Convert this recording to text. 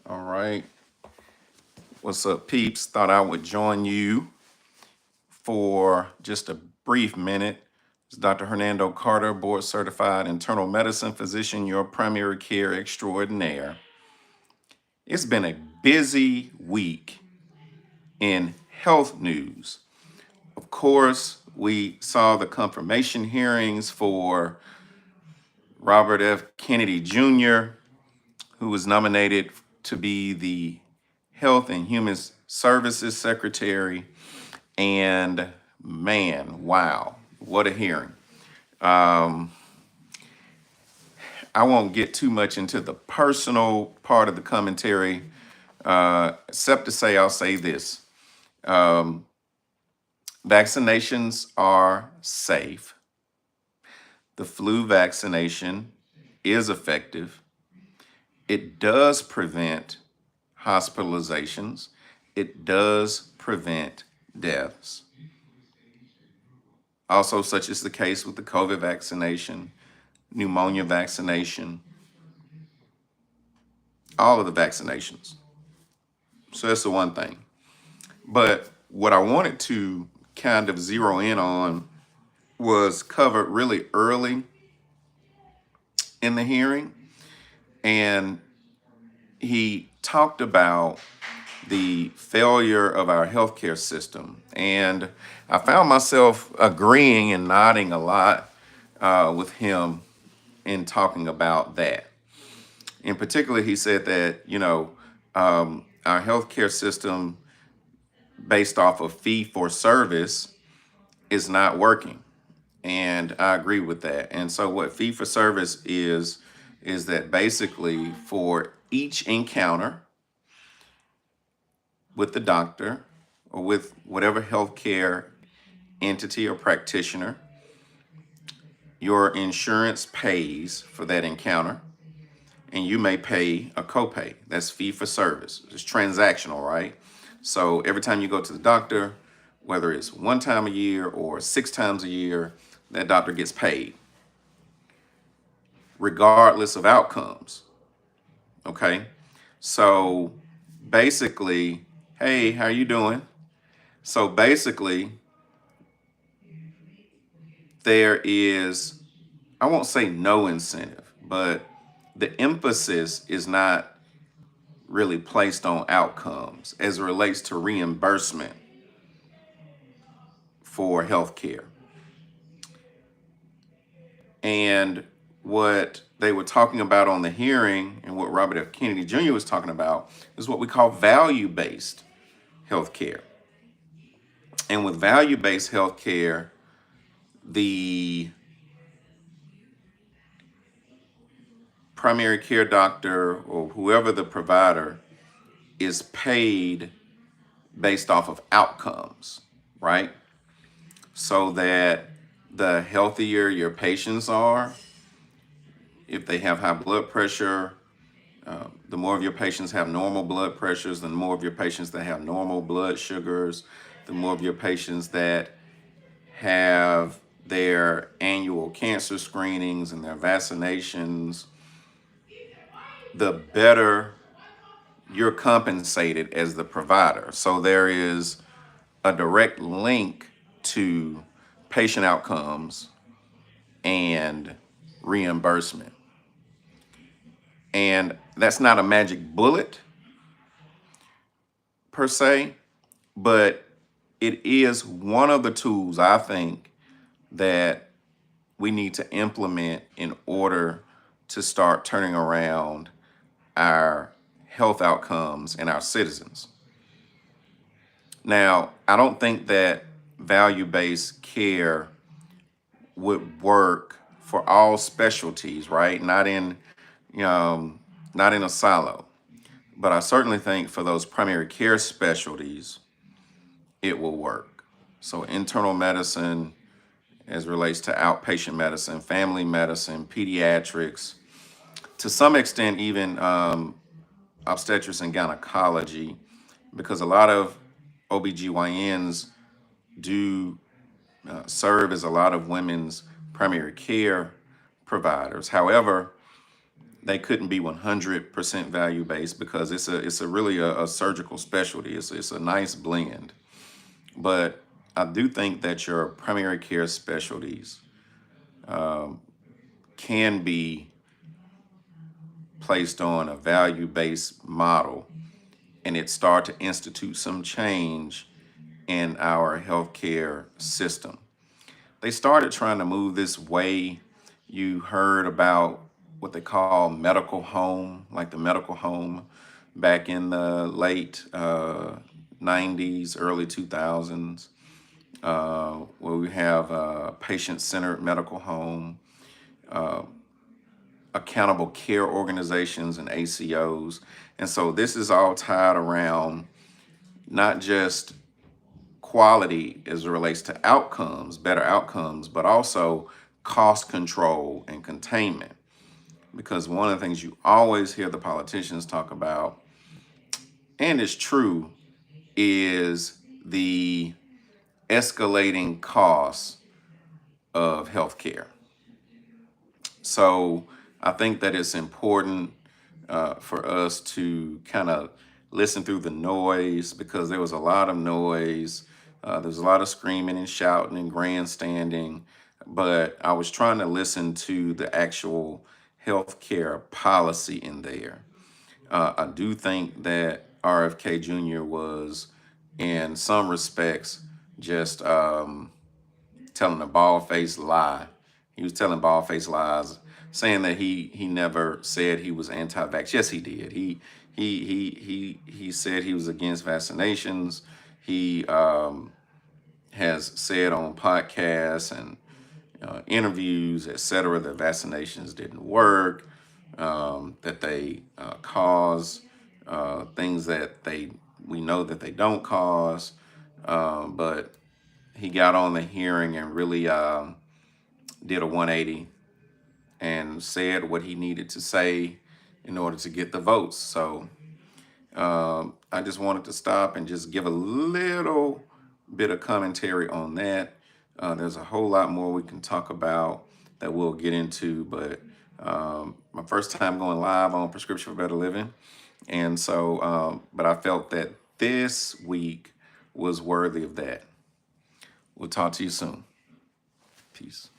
All right. What's up, peeps? Thought I would join you for just a brief minute. It's Dr. Hernando Carter, board certified internal medicine physician, your primary care extraordinaire. It's been a busy week in health news. Of course, we saw the confirmation hearings for Robert F. Kennedy Jr., who was nominated to be the Health and Human Services Secretary. And man, wow, what a hearing. I won't get too much into the personal part of the commentary, except to say I'll say this. Vaccinations are safe. The flu vaccination is effective. It does prevent hospitalizations. It does prevent deaths. Also, such is the case with the COVID vaccination, pneumonia vaccination, all of the vaccinations. So that's the one thing. But what I wanted to kind of zero in on was covered really early in the hearing. And he talked about the failure of our healthcare system. And I found myself agreeing and nodding a lot with him in talking about that. In particular, he said that, our healthcare system based off of fee for service is not working. And I agree with that. And so what fee for service is that basically for each encounter with the doctor or with whatever healthcare entity or practitioner, your insurance pays for that encounter, and you may pay a copay. That's fee for service. It's transactional, right? So every time you go to the doctor, whether it's one time a year or 6 times a year, that doctor gets paid, regardless of outcomes. Okay? So basically, hey, how you doing? So basically, there is, I won't say no incentive, but the emphasis is not really placed on outcomes as it relates to reimbursement for healthcare. And what they were talking about on the hearing and what Robert F. Kennedy Jr. was talking about is what we call value-based healthcare. And with value-based healthcare, the primary care doctor or whoever the provider is paid based off of outcomes, right? So that the healthier your patients are, if they have high blood pressure, the more of your patients have normal blood pressures, the more of your patients that have normal blood sugars, the more of your patients that have their annual cancer screenings and their vaccinations, the better you're compensated as the provider. So there is a direct link to patient outcomes and reimbursement. And that's not a magic bullet per se, but it is one of the tools I think that we need to implement in order to start turning around our health outcomes and our citizens. Now, I don't think that value-based care would work for all specialties, right? Not in a silo. But I certainly think for those primary care specialties, it will work. So internal medicine as relates to outpatient medicine, family medicine, pediatrics, to some extent even obstetrics and gynecology, because a lot of OBGYNs do serve as a lot of women's primary care providers. However, they couldn't be 100% value based because it's a really a surgical specialty. It's a nice blend. But I do think that your primary care specialties can be placed on a value based model, and it start to institute some change in our healthcare system. They started trying to move this way. You heard about what they call medical home, like the medical home back in the late 90s, early 2000s, where we have patient-centered medical home, accountable care organizations and ACOs. And so this is all tied around not just quality as it relates to outcomes, better outcomes, but also cost control and containment. Because one of the things you always hear the politicians talk about, and it's true, is the escalating costs of healthcare. So I think that it's important for us to kind of listen through the noise, because there was a lot of noise. There's a lot of screaming and shouting and grandstanding, but I was trying to listen to the actual healthcare policy in there. I do think that RFK Jr. was, in some respects, just telling a bald-faced lie. He was telling bald-faced lies, saying that he never said he was anti-vax. Yes, he did. He said he was against vaccinations. He has said on podcasts and interviews, etc., that vaccinations didn't work, that they cause things that we know that they don't cause. But he got on the hearing and really did a 180 and said what he needed to say in order to get the votes. So I just wanted to stop and just give a little bit of commentary on that. There's a whole lot more we can talk about that we'll get into, but my first time going live on Prescription for Better Living. And so, but I felt that this week was worthy of that. We'll talk to you soon. Peace.